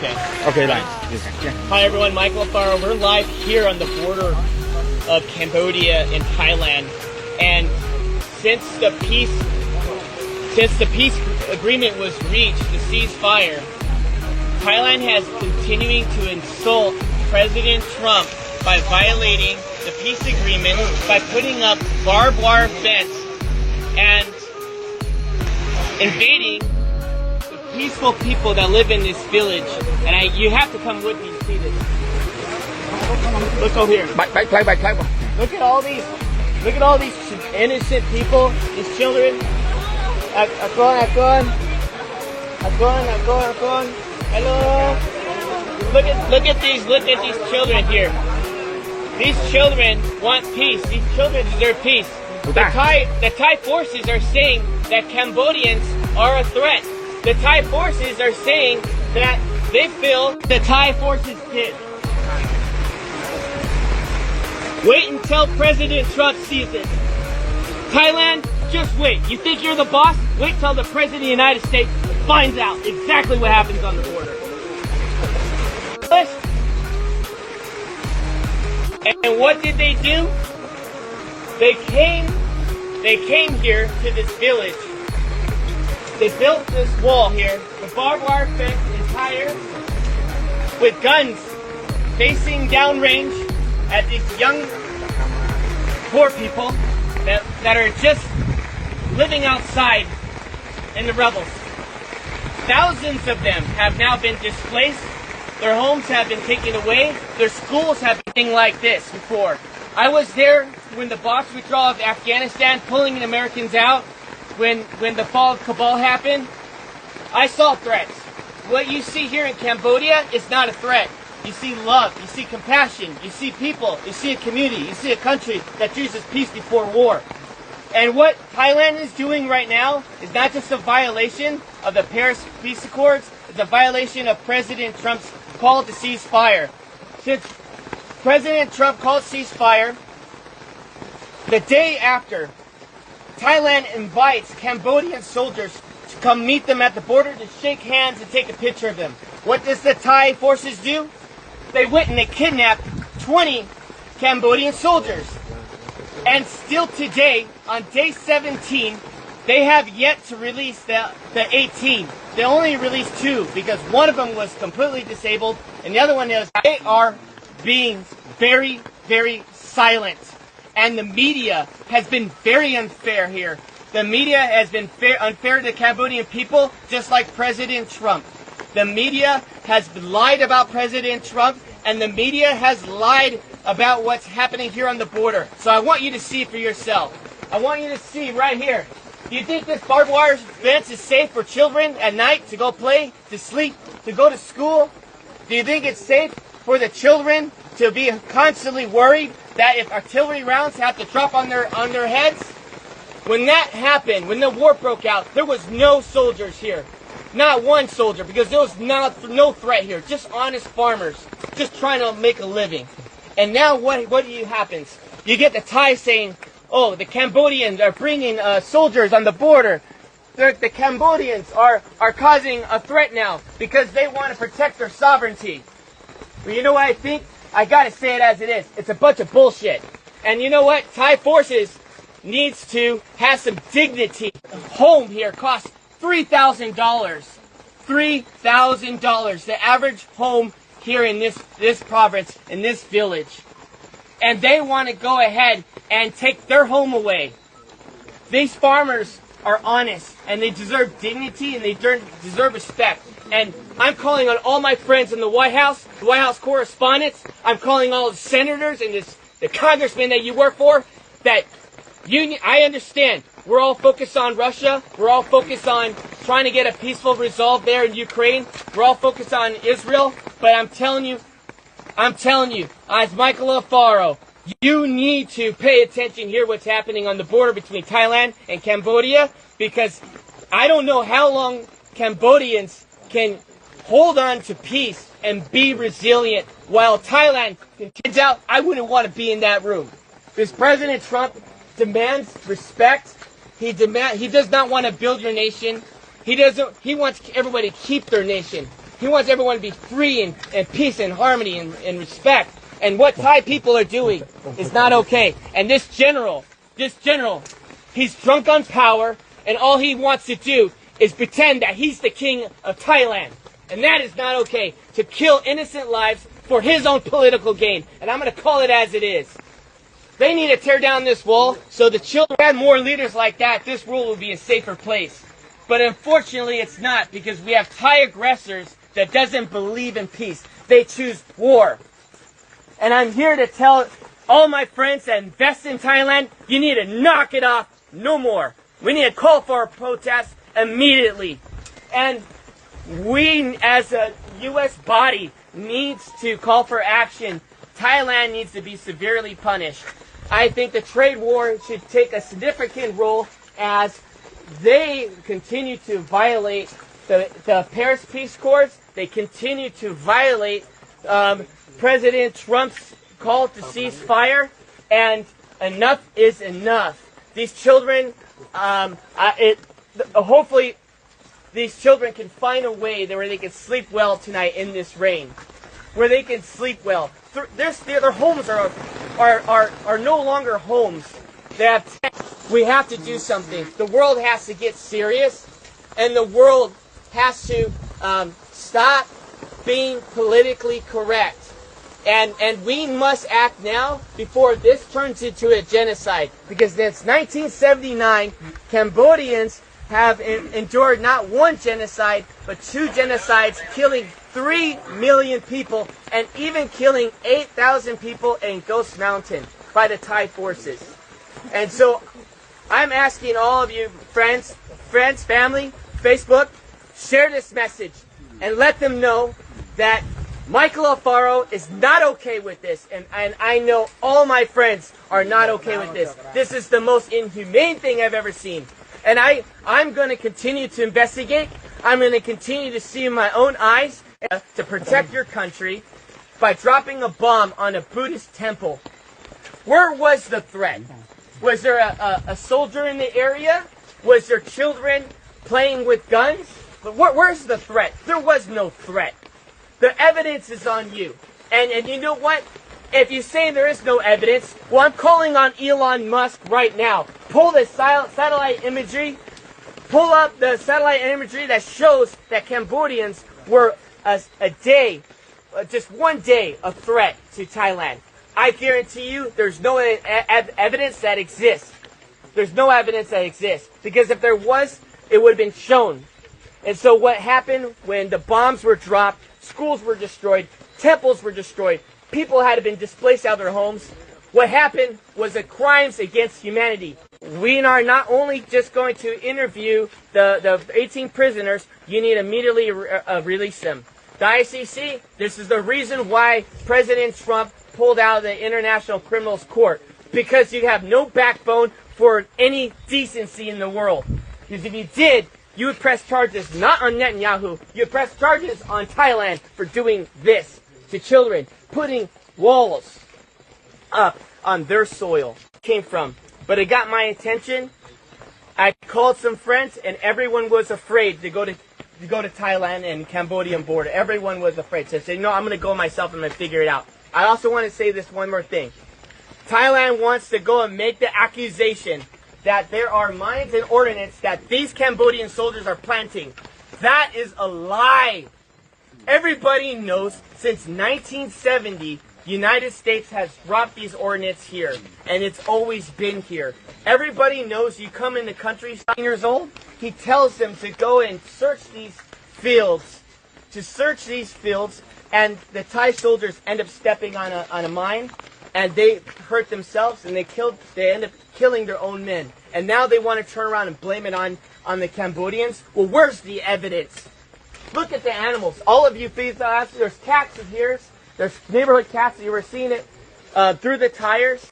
Okay. Okay, right. Yeah. Hi everyone, Michael Farrow. We're live here on the border of Cambodia and Thailand, and since the peace agreement was reached, the ceasefire, Thailand has continuing to insult President Trump by violating the peace agreement by putting up barbed wire fence and invading the peaceful people that live in this village. And you have to come with me to see this. Look over here. Look at all these innocent people, these children. Akon. Hello. Look at these children here. These children want peace. These children deserve peace. The Thai forces are saying that Cambodians are a threat. The Thai forces are saying that they feel the Thai forces did. Wait until President Trump sees it. Thailand, just wait. You think you're the boss? Wait till the President of the United States finds out exactly what happens on the border. And what did they do? They came here to this village. They built this wall here, the barbed wire fence entire, with guns facing downrange at these young, poor people that are just living outside in the rubbles. Thousands of them have now been displaced. Their homes have been taken away. Their schools have been like this before. I was there when the Box withdrawal of Afghanistan, pulling the Americans out, when the fall of Kabul happened. I saw threats. What you see here in Cambodia is not a threat. You see love, you see compassion, you see people, you see a community, you see a country that chooses peace before war. And what Thailand is doing right now is not just a violation of the Paris Peace Accords, it's a violation of President Trump's call to ceasefire. Since President Trump called ceasefire, the day after, Thailand invites Cambodian soldiers to come meet them at the border to shake hands and take a picture of them. What does the Thai forces do? They went and they kidnapped 20 Cambodian soldiers. And still today, on day 17, they have yet to release the 18. They only released 2 because one of them was completely disabled and the other one is. They are being very, very silent. And the media has been very unfair here. The media has been unfair to the Cambodian people, just like President Trump. The media has lied about President Trump, and the media has lied about what's happening here on the border. So I want you to see for yourself. I want you to see right here. Do you think this barbed wire fence is safe for children at night to go play, to sleep, to go to school? Do you think it's safe for the children to be constantly worried that if artillery rounds have to drop on their heads? When that happened, when the war broke out, there was no soldiers here. Not one soldier, because there was no threat here. Just honest farmers, just trying to make a living. And now what happens? You get the Thai saying, oh, the Cambodians are bringing soldiers on the border. The Cambodians are causing a threat now because they want to protect their sovereignty. But you know what I think? I gotta say it as it is. It's a bunch of bullshit. And you know what? Thai forces needs to have some dignity. A home here costs $3,000. $3,000. The average home here in this province, in this village. And they want to go ahead and take their home away. These farmers are honest, and they deserve dignity, and they deserve respect. And I'm calling on all my friends in the White House correspondents. I'm calling all the senators and the congressmen that you work for. That I understand. We're all focused on Russia. We're all focused on trying to get a peaceful resolve there in Ukraine. We're all focused on Israel. But I'm telling you, as Michael Alfaro, you need to pay attention here what's happening on the border between Thailand and Cambodia, because I don't know how long Cambodians can hold on to peace and be resilient while Thailand continues out. I wouldn't want to be in that room. Because President Trump demands respect. He does not want to build your nation. He wants everybody to keep their nation. He wants everyone to be free and peace and harmony and respect. And what Thai people are doing is not okay. And this general, he's drunk on power, and all he wants to do is pretend that he's the king of Thailand. And that is not okay, to kill innocent lives for his own political gain. And I'm going to call it as it is. They need to tear down this wall so the children had more leaders like that. This world will be a safer place. But unfortunately, it's not, because we have Thai aggressors that doesn't believe in peace. They choose war. And I'm here to tell all my friends that invest in Thailand, you need to knock it off no more. We need to call for a protest immediately. And we, as a U.S. body, needs to call for action. Thailand needs to be severely punished. I think the trade war should take a significant role as they continue to violate the Paris Peace Accords. They continue to violate President Trump's call to cease fire, and enough is enough. These children, hopefully, these children can find a way where they can sleep well tonight in this rain, where they can sleep well. Their homes are no longer homes. We have to do something. The world has to get serious, and the world has to stop being politically correct. And we must act now before this turns into a genocide. Because since 1979, Cambodians have endured not one genocide, but two genocides, killing 3 million people, and even killing 8,000 people in Ghost Mountain by the Thai forces. And so I'm asking all of you, friends, family, Facebook, share this message and let them know that Michael Alfaro is not okay with this, and I know all my friends are not okay with this. This is the most inhumane thing I've ever seen. And I'm going to continue to investigate. I'm going to continue to see in my own eyes to protect your country by dropping a bomb on a Buddhist temple. Where was the threat? Was there a soldier in the area? Was there children playing with guns? But where's the threat? There was no threat. The evidence is on you. And you know what? If you say there is no evidence, well, I'm calling on Elon Musk right now. Pull the satellite imagery. Pull up the satellite imagery that shows that Cambodians were just one day, a threat to Thailand. I guarantee you there's no evidence that exists. There's no evidence that exists. Because if there was, it would have been shown. And so what happened when the bombs were dropped, schools were destroyed, temples were destroyed, people had been displaced out of their homes. What happened was the crimes against humanity. We are not only just going to interview the 18 prisoners, you need to immediately release them. The ICC, this is the reason why President Trump pulled out of the International Criminals Court. Because you have no backbone for any decency in the world. Because if you did, you would press charges not on Netanyahu, you would press charges on Thailand for doing this to children, putting walls up on their soil. Came from. But it got my attention. I called some friends, and everyone was afraid to go to Thailand and Cambodian border. Everyone was afraid. So I said, no, I'm going to go myself and I'm going to figure it out. I also want to say this one more thing. Thailand wants to go and make the accusation that there are mines and ordnance that these Cambodian soldiers are planting. That is a lie. Everybody knows since 1970, the United States has dropped these ordnance here, and it's always been here. Everybody knows you come in the country, 9 years old, he tells them to go and search these fields, and the Thai soldiers end up stepping on a mine, and they hurt themselves, and they end up killing their own men. And now they want to turn around and blame it on the Cambodians. Well, where's the evidence? Look at the animals. All of you there's cats in here. There's neighborhood cats. You were seeing it through the tires.